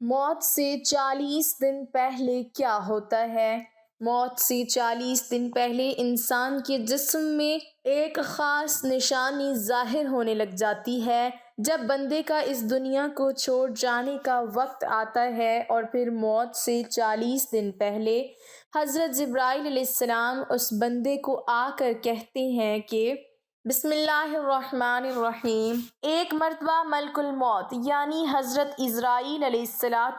موت سے 40 دن پہلے کیا ہوتا ہے؟ موت سے 40 دن پہلے انسان کے جسم میں ایک خاص نشانی ظاہر ہونے لگ جاتی ہے۔ جب بندے کا اس دنیا کو چھوڑ جانے کا وقت آتا ہے اور پھر موت سے 40 دن پہلے حضرت جبرائیل علیہ السلام اس بندے کو آ کر کہتے ہیں کہ بسم اللہ الرحمن الرحیم۔ ایک مرتبہ ملک الموت یعنی حضرت عزرائیل علیہ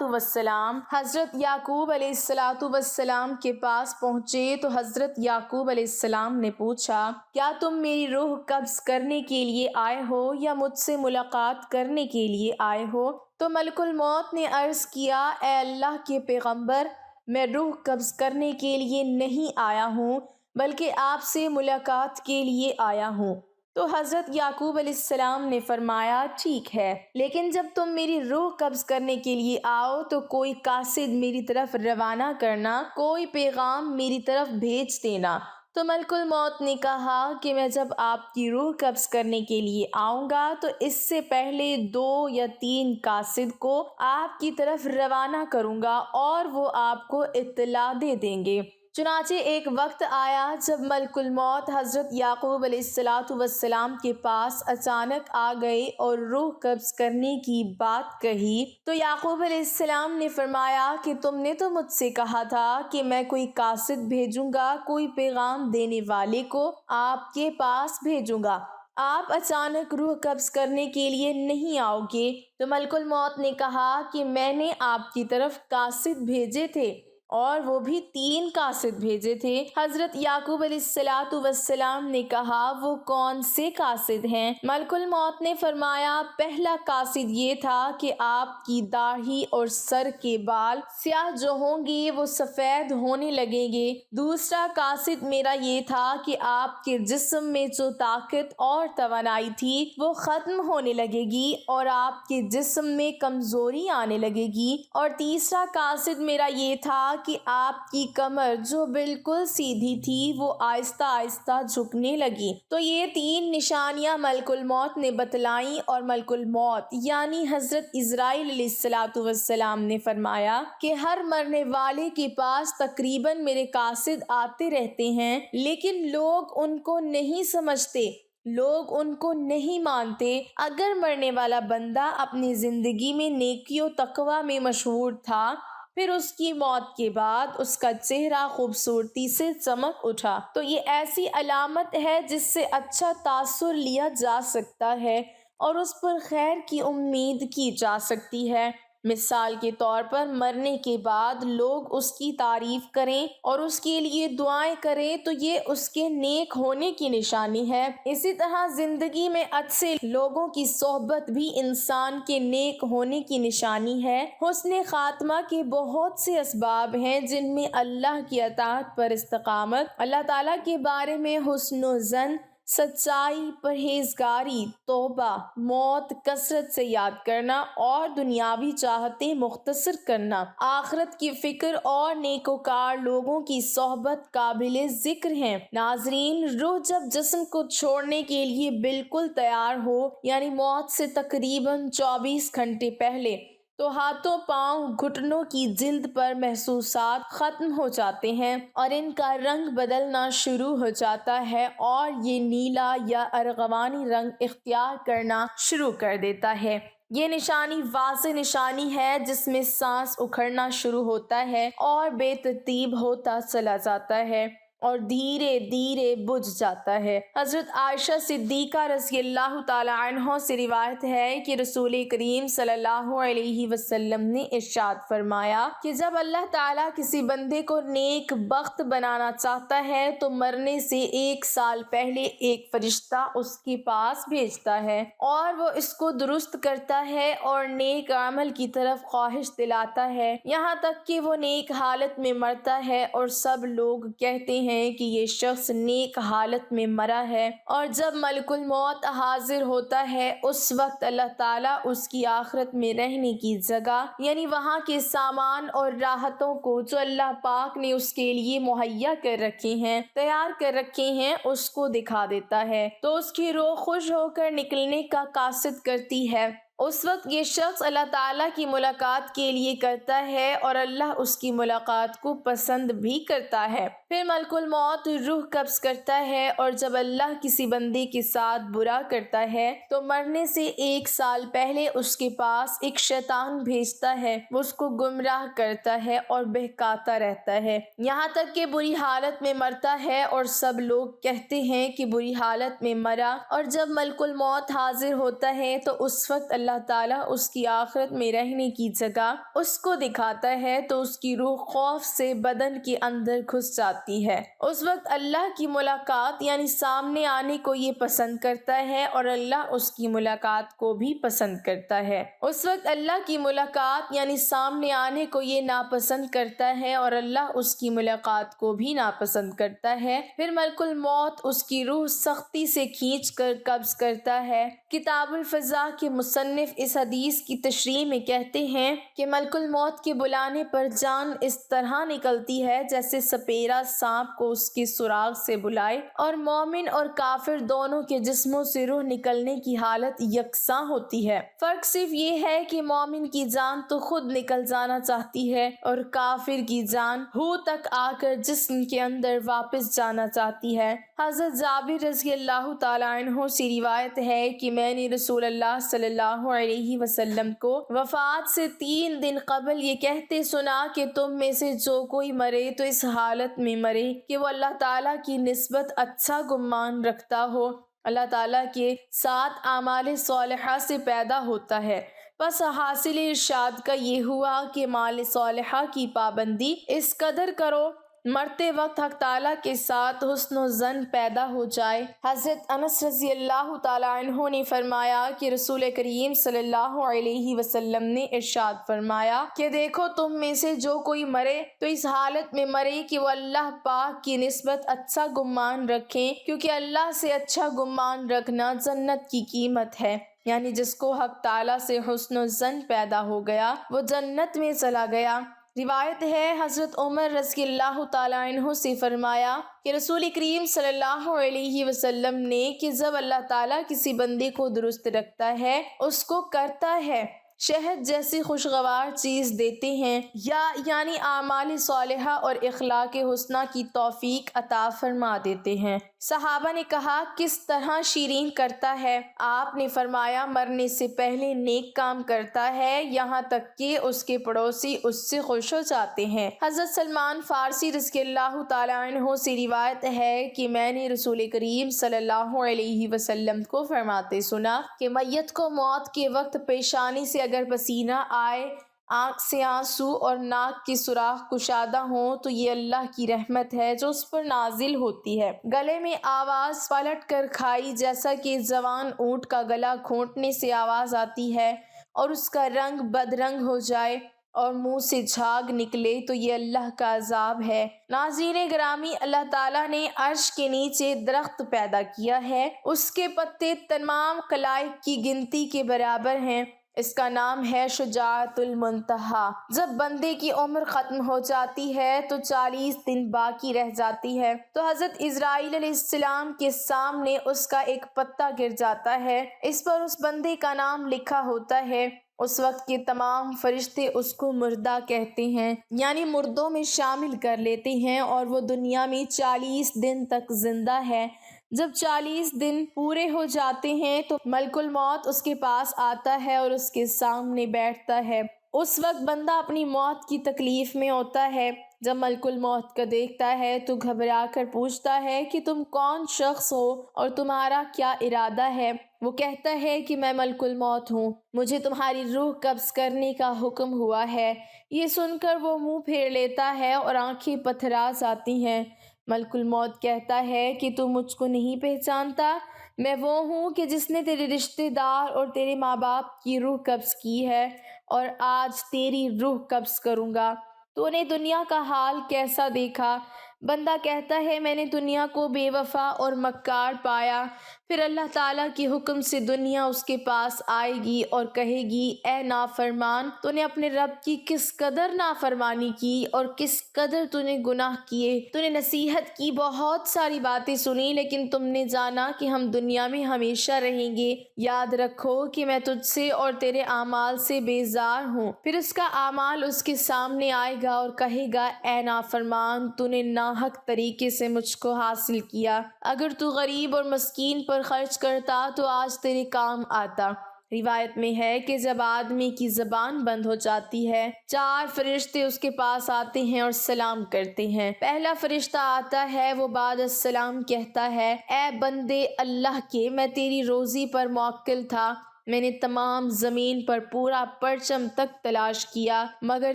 السلام حضرت یعقوب علیہ السلام کے پاس پہنچے تو حضرت یعقوب علیہ السلام نے پوچھا، کیا تم میری روح قبض کرنے کے لیے آئے ہو یا مجھ سے ملاقات کرنے کے لیے آئے ہو؟ تو ملک الموت نے عرض کیا، اے اللہ کے پیغمبر، میں روح قبض کرنے کے لیے نہیں آیا ہوں بلکہ آپ سے ملاقات کے لیے آیا ہوں۔ تو حضرت یعقوب علیہ السلام نے فرمایا، ٹھیک ہے، لیکن جب تم میری روح قبض کرنے کے لیے آؤ تو کوئی قاصد میری طرف روانہ کرنا، کوئی پیغام میری طرف بھیج دینا۔ تو ملک الموت نے کہا کہ میں جب آپ کی روح قبض کرنے کے لیے آؤں گا تو اس سے پہلے 2 یا 3 قاصد کو آپ کی طرف روانہ کروں گا اور وہ آپ کو اطلاع دے دیں گے۔ چنانچہ ایک وقت آیا جب ملک الموت حضرت یعقوب علیہ السلام کے پاس اچانک آ گئے اور روح قبض کرنے کی بات کہی تو یعقوب علیہ السلام نے فرمایا کہ تم نے تو مجھ سے کہا تھا کہ میں کوئی قاصد بھیجوں گا، کوئی پیغام دینے والے کو آپ کے پاس بھیجوں گا، آپ اچانک روح قبض کرنے کے لیے نہیں آؤ گے۔ تو ملک الموت نے کہا کہ میں نے آپ کی طرف قاصد بھیجے تھے اور وہ بھی 3 قاصد بھیجے تھے۔ حضرت یعقوب علیہ السلام نے کہا، وہ کون سے قاصد ہیں؟ ملک الموت نے فرمایا، پہلا قاصد یہ تھا کہ آپ کی داڑھی اور سر کے بال سیاہ جو ہوں گے وہ سفید ہونے لگیں گے۔ دوسرا قاصد میرا یہ تھا کہ آپ کے جسم میں جو طاقت اور توانائی تھی وہ ختم ہونے لگے گی اور آپ کے جسم میں کمزوری آنے لگے گی۔ اور تیسرا قاصد میرا یہ تھا کہ آپ کی کمر جو بالکل سیدھی تھی وہ آہستہ آہستہ جھکنے لگی۔ تو یہ 3 نشانیاں ملک الموت نے بتلائیں اور ملک الموت یعنی حضرت عزرائیل علیہ السلام نے فرمایا کہ ہر مرنے والے کے پاس تقریباً میرے قاصد آتے رہتے ہیں، لیکن لوگ ان کو نہیں سمجھتے، لوگ ان کو نہیں مانتے۔ اگر مرنے والا بندہ اپنی زندگی میں نیکی و تقوی میں مشہور تھا، پھر اس کی موت کے بعد اس کا چہرہ خوبصورتی سے چمک اٹھا تو یہ ایسی علامت ہے جس سے اچھا تاثر لیا جا سکتا ہے اور اس پر خیر کی امید کی جا سکتی ہے۔ مثال کے طور پر مرنے کے بعد لوگ اس کی تعریف کریں اور اس کے لیے دعائیں کریں تو یہ اس کے نیک ہونے کی نشانی ہے۔ اسی طرح زندگی میں اچھے لوگوں کی صحبت بھی انسان کے نیک ہونے کی نشانی ہے۔ حسن خاتمہ کے بہت سے اسباب ہیں جن میں اللہ کی اطاعت پر استقامت، اللہ تعالیٰ کے بارے میں حسن و ظن، سچائی، پرہیزگاری، توبہ، موت کثرت سے یاد کرنا اور دنیاوی چاہتیں مختصر کرنا، آخرت کی فکر اور نیکوکار لوگوں کی صحبت قابل ذکر ہیں۔ ناظرین، روح جب جسم کو چھوڑنے کے لیے بالکل تیار ہو یعنی موت سے تقریباً 24 گھنٹے پہلے، تو ہاتھوں، پاؤں، گھٹنوں کی جلد پر محسوسات ختم ہو جاتے ہیں اور ان کا رنگ بدلنا شروع ہو جاتا ہے اور یہ نیلا یا ارغوانی رنگ اختیار کرنا شروع کر دیتا ہے۔ یہ نشانی واضح نشانی ہے جس میں سانس اکھڑنا شروع ہوتا ہے اور بے ترتیب ہوتا چلا جاتا ہے اور دھیرے دھیرے بجھ جاتا ہے۔ حضرت عائشہ صدیقہ رضی اللہ تعالی عنہا سے روایت ہے کہ رسول کریم صلی اللہ علیہ وسلم نے ارشاد فرمایا کہ جب اللہ تعالیٰ کسی بندے کو نیک بخت بنانا چاہتا ہے تو مرنے سے 1 سال پہلے ایک فرشتہ اس کے پاس بھیجتا ہے اور وہ اس کو درست کرتا ہے اور نیک عمل کی طرف خواہش دلاتا ہے، یہاں تک کہ وہ نیک حالت میں مرتا ہے اور سب لوگ کہتے ہیں کہ یہ شخص نیک حالت میں مرا ہے۔ اور جب ملک الموت حاضر ہوتا ہے اس وقت اللہ تعالیٰ اس کی آخرت میں رہنے کی جگہ یعنی وہاں کے سامان اور راحتوں کو جو اللہ پاک نے اس کے لیے مہیا کر رکھے ہیں، تیار کر رکھے ہیں، اس کو دکھا دیتا ہے تو اس کی روح خوش ہو کر نکلنے کا قصد کرتی ہے۔ اس وقت یہ شخص اللہ تعالیٰ کی ملاقات کے لیے کرتا ہے اور اللہ اس کی ملاقات کو پسند بھی کرتا ہے۔ پھر ملک الموت روح قبض کرتا ہے، اور جب اللہ کسی بندے کے ساتھ برا کرتا ہے تو مرنے سے 1 سال پہلے اس کے پاس ایک شیطان بھیجتا ہے، وہ اس کو گمراہ کرتا ہے اور بہکاتا رہتا ہے یہاں تک کہ بری حالت میں مرتا ہے، اور سب لوگ کہتے ہیں کہ بری حالت میں مرا۔ اور جب ملک الموت حاضر ہوتا ہے تو اس وقت اللہ تعالیٰ اس کی آخرت میں رہنے کی جگہ اس کو دکھاتا ہے، تو اس کی روح خوف سے بدن کے اندر گھس جاتی ہے۔ اس وقت اللہ کی ملاقات یعنی سامنے آنے کو یہ پسند کرتا ہے، اور اللہ اس کی ملاقات کو بھی پسند کرتا ہے۔ اس وقت اللہ کی ملاقات یعنی سامنے آنے کو یہ ناپسند کرتا ہے، اور اللہ اس کی ملاقات کو بھی ناپسند کرتا ہے۔ پھر ملک الموت اس کی روح سختی سے کھینچ کر قبض کرتا ہے۔ کتاب الفضا کے مصنف اس حدیث کی تشریح میں کہتے ہیں کہ ملک الموت کے بلانے پر جان اس طرح نکلتی ہے جیسے سپیرا سانپ کو اس کے سراغ سے بلائے، اور مومن اور کافر دونوں کے جسموں سے روح نکلنے کی حالت یکساں ہوتی ہے۔ فرق صرف یہ ہے کہ مومن کی جان تو خود نکل جانا چاہتی ہے، اور کافر کی جان ہو تک آ کر جسم کے اندر واپس جانا چاہتی ہے۔ حضرت جابر رضی اللہ تعالیٰ عنہ سے روایت ہے کہ میں نے رسول اللہ صلی اللہ علیہ وسلم کو وفات سے 3 دن قبل یہ کہتے سنا کہ تم میں سے جو کوئی مرے تو اس حالت میں مرے کہ وہ اللہ تعالیٰ کی نسبت اچھا گمان رکھتا ہو، اللہ تعالیٰ کے ساتھ اعمال صالحہ سے پیدا ہوتا ہے۔ پس حاصل ارشاد کا یہ ہوا کہ مال صالحہ کی پابندی اس قدر کرو مرتے وقت حق تعالیٰ کے ساتھ حسن و ظن پیدا ہو جائے۔ حضرت انس رضی اللہ تعالیٰ عنہ نے فرمایا کہ رسول کریم صلی اللہ علیہ وسلم نے ارشاد فرمایا کہ دیکھو تم میں سے جو کوئی مرے تو اس حالت میں مرے کہ وہ اللہ پاک کی نسبت اچھا گمان رکھیں، کیونکہ اللہ سے اچھا گمان رکھنا جنت کی قیمت ہے، یعنی جس کو حق تعالیٰ سے حسن و ظن پیدا ہو گیا وہ جنت میں چلا گیا۔ روایت ہے حضرت عمر رضی اللہ تعالیٰ عنہ سے فرمایا کہ رسول کریم صلی اللہ علیہ وسلم نے کہ جب اللہ تعالیٰ کسی بندے کو درست رکھتا ہے اس کو کرتا ہے شہد جیسی خوشگوار چیز دیتے ہیں، یعنی اعمال صالحہ اور اخلاق حسنہ کی توفیق عطا فرما دیتے ہیں۔ صحابہ نے کہا کس طرح شیرین کرتا ہے؟ آپ نے فرمایا مرنے سے پہلے نیک کام کرتا ہے یہاں تک کہ اس کے پڑوسی اس سے خوش ہو جاتے ہیں۔ حضرت سلمان فارسی رضی اللہ تعالیٰ عنہ سے روایت ہے کہ میں نے رسول کریم صلی اللہ علیہ وسلم کو فرماتے سنا کہ میت کو موت کے وقت پیشانی سے اگر پسینہ آئے، آنکھ سے آنسو اور ناک کے سوراخ کشادہ ہوں تو یہ اللہ کی رحمت ہے جو اس پر نازل ہوتی ہے۔ گلے میں آواز پلٹ کر کھائی جیسا کہ جوان اونٹ کا گلا گھونٹنے سے آواز آتی ہے اور اس کا رنگ بدرنگ ہو جائے اور منہ سے جھاگ نکلے تو یہ اللہ کا عذاب ہے۔ ناظرین گرامی، اللہ تعالیٰ نے عرش کے نیچے درخت پیدا کیا ہے، اس کے پتے تمام خلائق کی گنتی کے برابر ہیں، اس کا نام ہے شجاعت المنتہا۔ جب بندے کی عمر ختم ہو جاتی ہے تو 40 دن باقی رہ جاتی ہے تو حضرت اسرائیل علیہ السلام کے سامنے اس کا ایک پتا گر جاتا ہے، اس پر اس بندے کا نام لکھا ہوتا ہے۔ اس وقت کے تمام فرشتے اس کو مردہ کہتے ہیں، یعنی مردوں میں شامل کر لیتے ہیں، اور وہ دنیا میں 40 دن تک زندہ ہے۔ جب 40 دن پورے ہو جاتے ہیں تو ملک الموت اس کے پاس آتا ہے اور اس کے سامنے بیٹھتا ہے۔ اس وقت بندہ اپنی موت کی تکلیف میں ہوتا ہے۔ جب ملک الموت کو دیکھتا ہے تو گھبرا کر پوچھتا ہے کہ تم کون شخص ہو اور تمہارا کیا ارادہ ہے؟ وہ کہتا ہے کہ میں ملک الموت ہوں، مجھے تمہاری روح قبض کرنے کا حکم ہوا ہے۔ یہ سن کر وہ منہ پھیر لیتا ہے اور آنکھیں پتھرا جاتی ہیں۔ ملک الموت کہتا ہے کہ تم مجھ کو نہیں پہچانتا، میں وہ ہوں کہ جس نے تیرے رشتہ دار اور تیرے ماں باپ کی روح قبض کی ہے، اور آج تیری روح قبض کروں گا۔ تو نے دنیا کا حال کیسا دیکھا؟ بندہ کہتا ہے میں نے دنیا کو بے وفا اور مکار پایا، پھر اللہ تعالیٰ کے حکم سے دنیا اس کے پاس آئے گی اور کہے گی اے نافرمان، تو نے اپنے رب کی کس قدر نافرمانی کی اور کس قدر تو نے گناہ کیے، تو نے نصیحت کی، بہت ساری باتیں سنی، لیکن تم نے جانا کہ ہم دنیا میں ہمیشہ رہیں گے۔ یاد رکھو کہ میں تجھ سے اور تیرے اعمال سے بیزار ہوں۔ پھر اس کا اعمال اس کے سامنے آئے گا اور کہے گا اے نافرمان، تو نے ناحق طریقے سے مجھ کو حاصل کیا، اگر تو غریب اور مسکین پر خرچ کرتا تو آج تیرے کام آتا۔ روایت میں ہے کہ جب آدمی کی زبان بند ہو جاتی ہے، 4 فرشتے اس کے پاس آتے ہیں اور سلام کرتے ہیں۔ پہلا فرشتہ آتا ہے، وہ بعد السلام کہتا ہے اے بندے اللہ کے، میں تیری روزی پر موکل تھا، میں نے تمام زمین پر پورا پرچم تک تلاش کیا مگر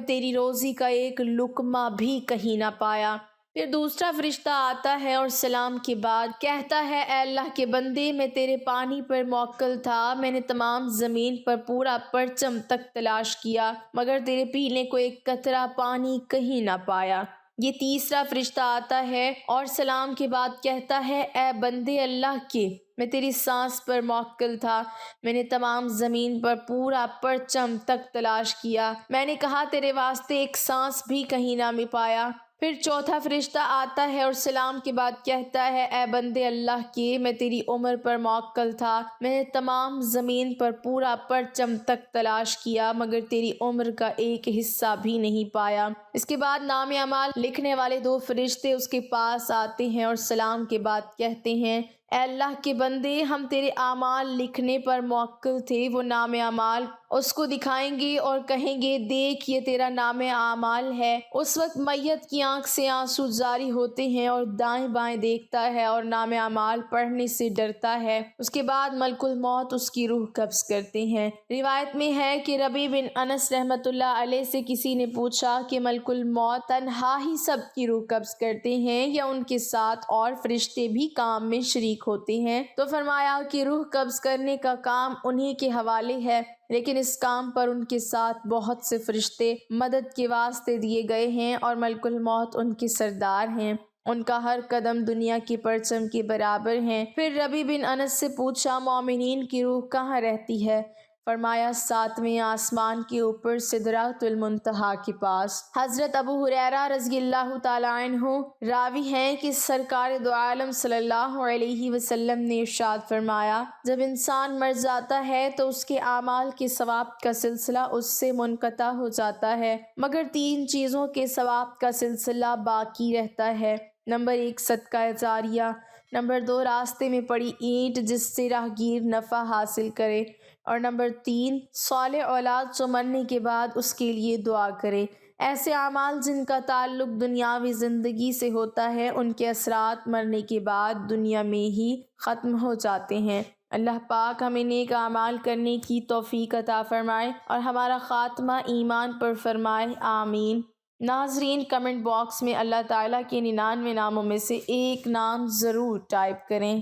تیری روزی کا ایک لقمہ بھی کہیں نہ پایا۔ پھر دوسرا فرشتہ آتا ہے اور سلام کے بعد کہتا ہے اے اللہ کے بندے، میں تیرے پانی پر موکل تھا، میں نے تمام زمین پر پورا پرچم تک تلاش کیا مگر تیرے پینے کو ایک قطرہ پانی کہیں نہ پایا۔ یہ تیسرا فرشتہ آتا ہے اور سلام کے بعد کہتا ہے اے بندے اللہ کے، میں تیری سانس پر موکل تھا، میں نے تمام زمین پر پورا پرچم تک تلاش کیا، میں نے کہا تیرے واسطے ایک سانس بھی کہیں نہ میں پایا۔ پھر چوتھا فرشتہ آتا ہے اور سلام کے بعد کہتا ہے اے بندے اللہ کے، میں تیری عمر پر موکل تھا، میں نے تمام زمین پر پورا پرچم تک تلاش کیا مگر تیری عمر کا ایک حصہ بھی نہیں پایا۔ اس کے بعد نام اعمال لکھنے والے 2 فرشتے اس کے پاس آتے ہیں اور سلام کے بعد کہتے ہیں اے اللہ کے بندے، ہم تیرے اعمال لکھنے پر موکل تھے۔ وہ نام اعمال اس کو دکھائیں گے اور کہیں گے دیکھ یہ تیرا نام اعمال ہے۔ اس وقت میت کی آنکھ سے آنسو جاری ہوتے ہیں اور دائیں بائیں دیکھتا ہے اور نام اعمال پڑھنے سے ڈرتا ہے۔ اس کے بعد ملک الموت اس کی روح قبض کرتے ہیں۔ روایت میں ہے کہ ربیع بن انس رحمۃ اللہ علیہ سے کسی نے پوچھا کہ ملک الموت تنہا ہی سب کی روح قبض کرتے ہیں یا ان کے ساتھ اور فرشتے بھی کام میں شریک ہوتے ہیں؟ تو فرمایا کہ روح قبض کرنے کا کام انہی کے حوالے ہے، لیکن اس کام پر ان کے ساتھ بہت سے فرشتے مدد کے واسطے دیے گئے ہیں اور ملک الموت ان کے سردار ہیں، ان کا ہر قدم دنیا کے پرچم کے برابر ہیں۔ پھر ربیع بن انس سے پوچھا مومنین کی روح کہاں رہتی ہے؟ فرمایا 7ویں آسمان کے اوپر سدرۃ المنتہا کے پاس۔ حضرت ابو ہریرہ رضی اللہ تعالیٰ عنہ راوی ہیں کہ سرکار دو عالم صلی اللہ علیہ وسلم نے ارشاد فرمایا جب انسان مر جاتا ہے تو اس کے اعمال کے ثواب کا سلسلہ اس سے منقطع ہو جاتا ہے مگر 3 چیزوں کے ثواب کا سلسلہ باقی رہتا ہے۔ نمبر 1 صدقہ جاریہ، نمبر 2 راستے میں پڑی اینٹ جس سے راہگیر نفع حاصل کرے، اور نمبر 3 صالح اولاد جو مرنے کے بعد اس کے لیے دعا کرے۔ ایسے اعمال جن کا تعلق دنیاوی زندگی سے ہوتا ہے ان کے اثرات مرنے کے بعد دنیا میں ہی ختم ہو جاتے ہیں۔ اللہ پاک ہمیں نیک اعمال کرنے کی توفیق عطا فرمائے اور ہمارا خاتمہ ایمان پر فرمائے، آمین۔ ناظرین کمنٹ باکس میں اللہ تعالیٰ کے 99 ناموں میں سے ایک نام ضرور ٹائپ کریں۔